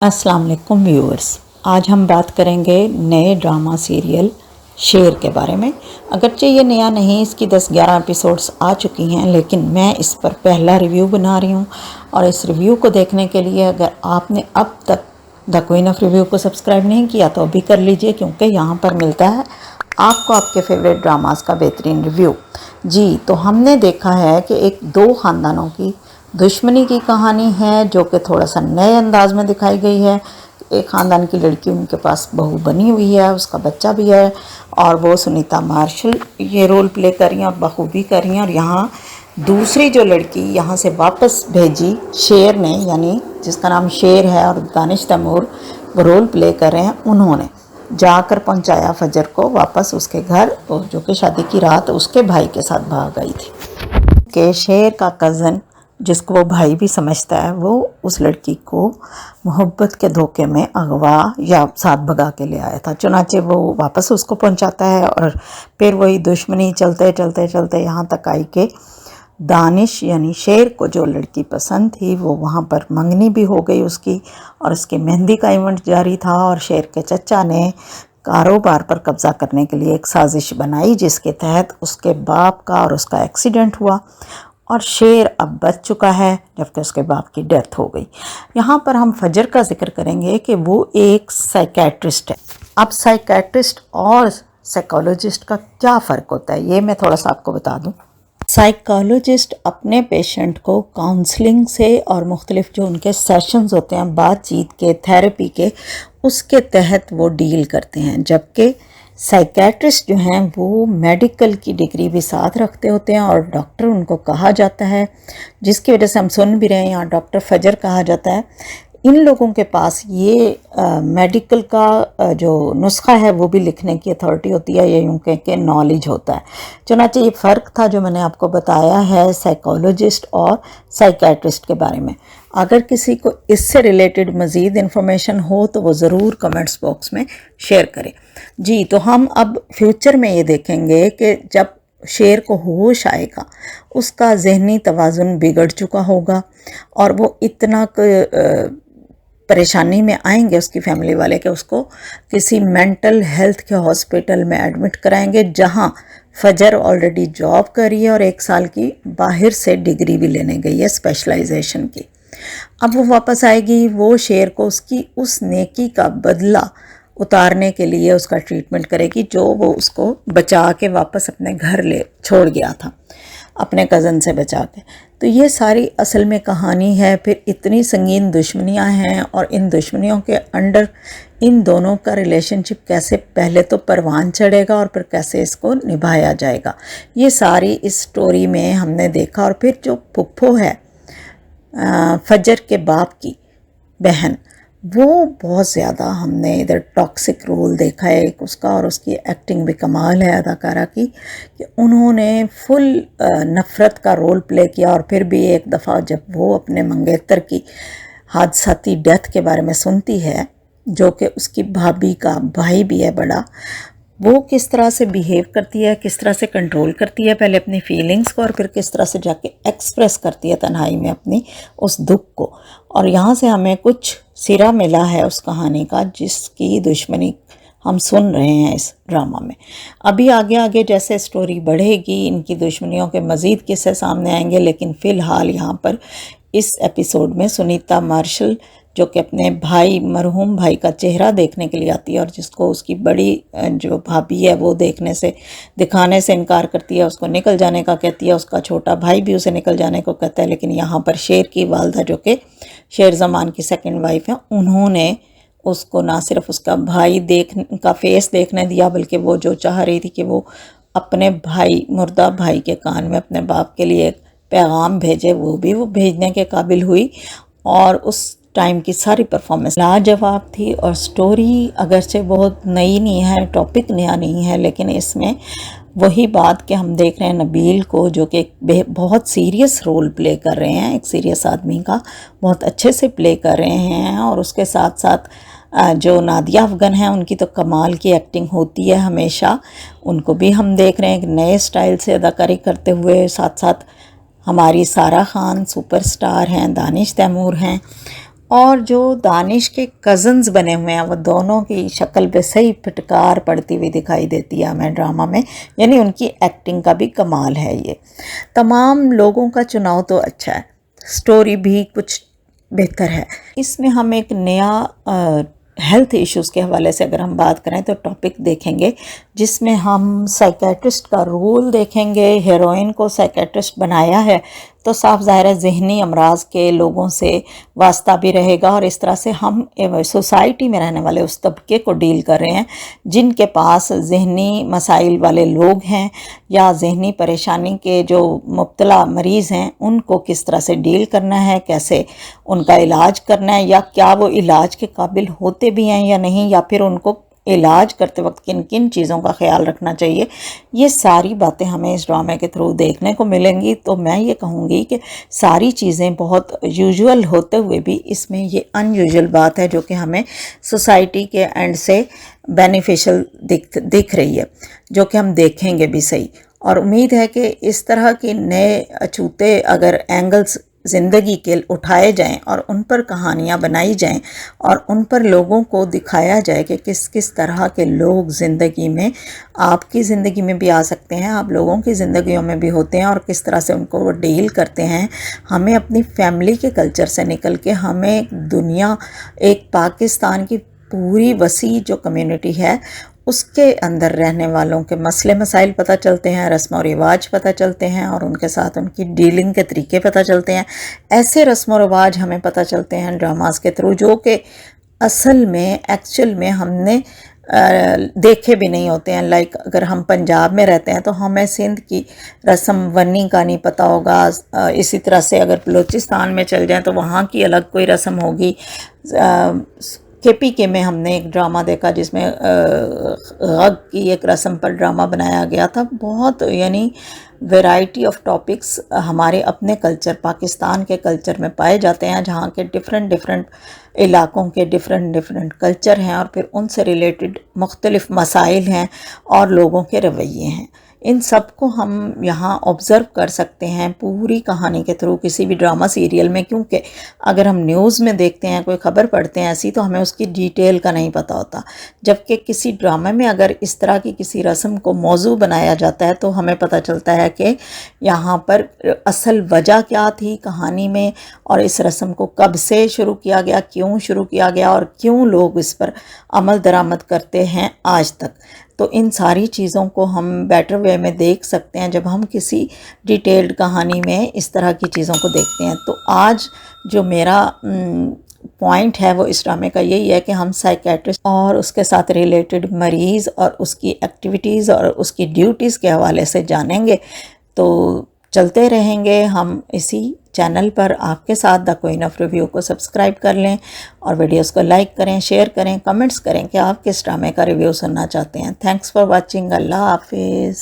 अस्सलाम वालेकुम व्यूअर्स। आज हम बात करेंगे नए ड्रामा सीरियल शेर के बारे में। अगरचे ये नया नहीं, इसकी 10-11 एपिसोड्स आ चुकी हैं, लेकिन मैं इस पर पहला रिव्यू बना रही हूँ। और इस रिव्यू को देखने के लिए अगर आपने अब तक द क्वीन ऑफ रिव्यू को सब्सक्राइब नहीं किया तो अभी कर लीजिए, क्योंकि यहाँ पर मिलता है आपको आपके फेवरेट ड्रामास का बेहतरीन रिव्यू। जी, तो हमने देखा है कि एक दो ख़ानदानों की दुश्मनी की कहानी है जो कि थोड़ा सा नए अंदाज में दिखाई गई है। एक ख़ानदान की लड़की, उनके पास बहू बनी हुई है, उसका बच्चा भी है, और वो सुनीता मार्शल ये रोल प्ले कर रही हैं और बखूबी कर रही हैं। और यहाँ दूसरी जो लड़की यहाँ से वापस भेजी शेर ने, यानी जिसका नाम शेर है और दानिश तैमूर वो रोल प्ले कर रहे हैं, उन्होंने जाकर पहुँचाया फजर को वापस उसके घर, जो कि शादी की रात उसके भाई के साथ भाग गई थी। कि शेर का कज़न, जिसको वो भाई भी समझता है, वो उस लड़की को मोहब्बत के धोखे में अगवा या साथ भगा के ले आया था। चुनाचे वो वापस उसको पहुंचाता है और फिर वही दुश्मनी चलते चलते चलते यहाँ तक आई कि दानिश यानी शेर को जो लड़की पसंद थी वो वहाँ पर मंगनी भी हो गई उसकी, और उसकी मेहंदी का इवेंट जारी था। और शेर के चचा ने कारोबार पर कब्ज़ा करने के लिए एक साजिश बनाई, जिसके तहत उसके बाप का और उसका एक्सीडेंट हुआ और शेर अब बच चुका है, जबकि उसके बाप की डेथ हो गई। यहाँ पर हम फजर का जिक्र करेंगे कि वो एक साइकेट्रिस्ट है। अब साइकेट्रिस्ट और साइकोलॉजिस्ट का क्या फ़र्क होता है, ये मैं थोड़ा सा आपको बता दूँ। साइकोलॉजिस्ट अपने पेशेंट को काउंसलिंग से और मुख्तलिफ जो उनके सेशंस होते हैं बातचीत के, थेरेपी के, उसके तहत वो डील करते हैं, जबकि साइकेट्रिस्ट जो हैं वो मेडिकल की डिग्री भी साथ रखते होते हैं और डॉक्टर उनको कहा जाता है, जिसकी वजह से हम सुन भी रहे हैं यहाँ डॉक्टर फजर कहा जाता है। इन लोगों के पास ये मेडिकल का जो नुस्खा है वो भी लिखने की अथॉरिटी होती है, या यूँ कह के नॉलेज होता है। चुनांचे ये फ़र्क था जो मैंने आपको बताया है साइकोलॉजिस्ट और साइकेट्रिस्ट के बारे में। अगर किसी को इससे रिलेटेड मज़ीद इन्फॉर्मेशन हो तो वो ज़रूर कमेंट्स बॉक्स में शेयर करें। जी, तो हम अब फ्यूचर में ये देखेंगे कि जब शेर को होश आएगा उसका ज़हनी तवाज़ुन बिगड़ चुका होगा और वो इतना परेशानी में आएंगे उसकी फैमिली वाले कि उसको किसी मेंटल हेल्थ के हॉस्पिटल में एडमिट कराएंगे, जहां फजर ऑलरेडी जॉब कर रही है और 1 साल की बाहर से डिग्री भी लेने गई है स्पेशलाइजेशन की। अब वो वापस आएगी, वो शेर को उसकी उस नेकी का बदला उतारने के लिए उसका ट्रीटमेंट करेगी जो वो उसको बचा के वापस अपने घर ले छोड़ गया था, अपने कज़न से बचा के। तो ये सारी असल में कहानी है। फिर इतनी संगीन दुश्मनियां हैं और इन दुश्मनियों के अंडर इन दोनों का रिलेशनशिप कैसे पहले तो परवान चढ़ेगा और फिर कैसे इसको निभाया जाएगा, ये सारी इस स्टोरी में हमने देखा। और फिर जो फुप्पो है फजर के बाप की बहन, वो बहुत ज़्यादा हमने इधर टॉक्सिक रोल देखा है एक उसका, और उसकी एक्टिंग भी कमाल है अदाकारा की, कि उन्होंने फुल नफ़रत का रोल प्ले किया। और फिर भी एक दफ़ा जब वो अपने मंगेतर की हादसाती डेथ के बारे में सुनती है, जो कि उसकी भाभी का भाई भी है बड़ा, वो किस तरह से बिहेव करती है, किस तरह से कंट्रोल करती है पहले अपनी फीलिंग्स को, और फिर किस तरह से जाके एक्सप्रेस करती है तन्हाई में अपनी उस दुख को। और यहाँ से हमें कुछ सिरा मिला है उस कहानी का, जिसकी दुश्मनी हम सुन रहे हैं इस ड्रामा में। अभी आगे आगे जैसे स्टोरी बढ़ेगी इनकी दुश्मनियों के मज़ीद किस्से सामने आएंगे, लेकिन फ़िलहाल यहाँ पर इस एपिसोड में सुनीता मार्शल, जो कि अपने भाई, मरहूम भाई का चेहरा देखने के लिए आती है और जिसको उसकी बड़ी जो भाभी है वो दिखाने से इनकार करती है, उसको निकल जाने का कहती है। उसका छोटा भाई भी उसे निकल जाने को कहता है, लेकिन यहाँ पर शेर की वालदा, जो कि शेर ज़मान की सेकंड वाइफ है, उन्होंने उसको ना सिर्फ उसका भाई का फेस देखने दिया, बल्कि वो जो चाह रही थी कि वो अपने भाई, मुर्दा भाई के कान में अपने बाप के लिए एक पैगाम भेजे, वो भी वो भेजने के काबिल हुई। और उस टाइम की सारी परफॉर्मेंस लाजवाब थी। और स्टोरी अगरचे बहुत नई नहीं है, टॉपिक नया नहीं है, लेकिन इसमें वही बात कि हम देख रहे हैं नबील को, जो कि बहुत सीरियस रोल प्ले कर रहे हैं, एक सीरियस आदमी का बहुत अच्छे से प्ले कर रहे हैं। और उसके साथ साथ जो नादिया अफगन हैं, उनकी तो कमाल की एक्टिंग होती है हमेशा, उनको भी हम देख रहे हैं एक नए स्टाइल से अदाकारी करते हुए। साथ साथ हमारी सारा खान सुपरस्टार हैं, दानिश तैमूर हैं, اور جو دانش کے کزنز بنے ہوئے ہیں وہ دونوں کی شکل پہ صحیح پھٹکار پڑتی ہوئی دکھائی دیتی ہے ہمیں ڈرامہ میں، یعنی ان کی ایکٹنگ کا بھی کمال ہے۔ یہ تمام لوگوں کا چناؤ تو اچھا ہے، سٹوری بھی کچھ بہتر ہے۔ اس میں ہم ایک نیا ہیلتھ ایشوز کے حوالے سے اگر ہم بات کریں تو ٹاپک دیکھیں گے، جس میں ہم سائیکیٹرسٹ کا رول دیکھیں گے۔ ہیروئن کو سائیکیٹرسٹ بنایا ہے تو صاف ظاہر ہے ذہنی امراض کے لوگوں سے واسطہ بھی رہے گا، اور اس طرح سے ہم سوسائٹی میں رہنے والے اس طبقے کو ڈیل کر رہے ہیں جن کے پاس ذہنی مسائل والے لوگ ہیں یا ذہنی پریشانی کے جو مبتلا مریض ہیں، ان کو کس طرح سے ڈیل کرنا ہے، کیسے ان کا علاج کرنا ہے، یا کیا وہ علاج کے قابل ہوتے بھی ہیں یا نہیں، یا پھر ان کو علاج کرتے وقت کن کن چیزوں کا خیال رکھنا چاہیے۔ یہ ساری باتیں ہمیں اس ڈرامے کے تھرو دیکھنے کو ملیں گی۔ تو میں یہ کہوں گی کہ ساری چیزیں بہت یوزول ہوتے ہوئے بھی اس میں یہ ان یوزول بات ہے جو کہ ہمیں سوسائٹی کے اینڈ سے بینیفیشل دکھ رہی ہے، جو کہ ہم دیکھیں گے بھی صحیح۔ اور امید ہے کہ اس طرح کے نئے اچھوتے اگر اینگلز زندگی کے اٹھائے جائیں اور ان پر کہانیاں بنائی جائیں اور ان پر لوگوں کو دکھایا جائے کہ کس کس طرح کے لوگ زندگی میں، آپ کی زندگی میں بھی آ سکتے ہیں، آپ لوگوں کی زندگیوں میں بھی ہوتے ہیں، اور کس طرح سے ان کو وہ ڈیل کرتے ہیں۔ ہمیں اپنی فیملی کے کلچر سے نکل کے ہمیں دنیا، ایک پاکستان کی پوری وسیع جو کمیونٹی ہے اس کے اندر رہنے والوں کے مسئلے مسائل پتہ چلتے ہیں، رسم و رواج پتہ چلتے ہیں، اور ان کے ساتھ ان کی ڈیلنگ کے طریقے پتہ چلتے ہیں۔ ایسے رسم و رواج ہمیں پتہ چلتے ہیں ڈراماز کے تھرو، جو کہ اصل میں ایکچول میں ہم نے دیکھے بھی نہیں ہوتے ہیں۔ لائک اگر ہم پنجاب میں رہتے ہیں تو ہمیں سندھ کی رسم ونی کا نہیں پتہ ہوگا، اسی طرح سے اگر بلوچستان میں چل جائیں تو وہاں کی الگ کوئی رسم ہوگی۔ کے میں ہم نے ایک ڈرامہ دیکھا جس میں غگ کی ایک رسم پر ڈرامہ بنایا گیا تھا۔ بہت یعنی ویرائٹی آف ٹاپکس ہمارے اپنے کلچر، پاکستان کے کلچر میں پائے جاتے ہیں، جہاں کے ڈیفرنٹ علاقوں کے ڈیفرنٹ کلچر ہیں، اور پھر ان سے ریلیٹڈ مختلف مسائل ہیں اور لوگوں کے رویے ہیں۔ ان سب کو ہم یہاں آبزرو کر سکتے ہیں پوری کہانی کے تھرو کسی بھی ڈرامہ سیریل میں، کیونکہ اگر ہم نیوز میں دیکھتے ہیں، کوئی خبر پڑھتے ہیں ایسی، تو ہمیں اس کی ڈیٹیل کا نہیں پتہ ہوتا، جبکہ کسی ڈرامے میں اگر اس طرح کی کسی رسم کو موضوع بنایا جاتا ہے تو ہمیں پتہ چلتا ہے کہ یہاں پر اصل وجہ کیا تھی کہانی میں، اور اس رسم کو کب سے شروع کیا گیا، کیوں شروع کیا گیا، اور کیوں لوگ اس پر عمل درآمد کرتے ہیں آج تک۔ تو ان ساری چیزوں کو ہم بیٹر وے میں دیکھ سکتے ہیں جب ہم کسی ڈیٹیلڈ کہانی میں اس طرح کی چیزوں کو دیکھتے ہیں۔ تو آج جو میرا پوائنٹ ہے وہ اس ڈرامے کا یہی ہے کہ ہم سائیکیٹرسٹ اور اس کے ساتھ ریلیٹڈ مریض اور اس کی ایکٹیویٹیز اور اس کی ڈیوٹیز کے حوالے سے جانیں گے۔ تو چلتے رہیں گے ہم اسی چینل پر آپ کے ساتھ۔ دا کوئین آف ریویو کو سبسکرائب کر لیں اور ویڈیوز کو لائک کریں، شیئر کریں، کمنٹس کریں کہ آپ کس ڈرامے کا ریویو سننا چاہتے ہیں۔ Thanks for watching. اللہ حافظ۔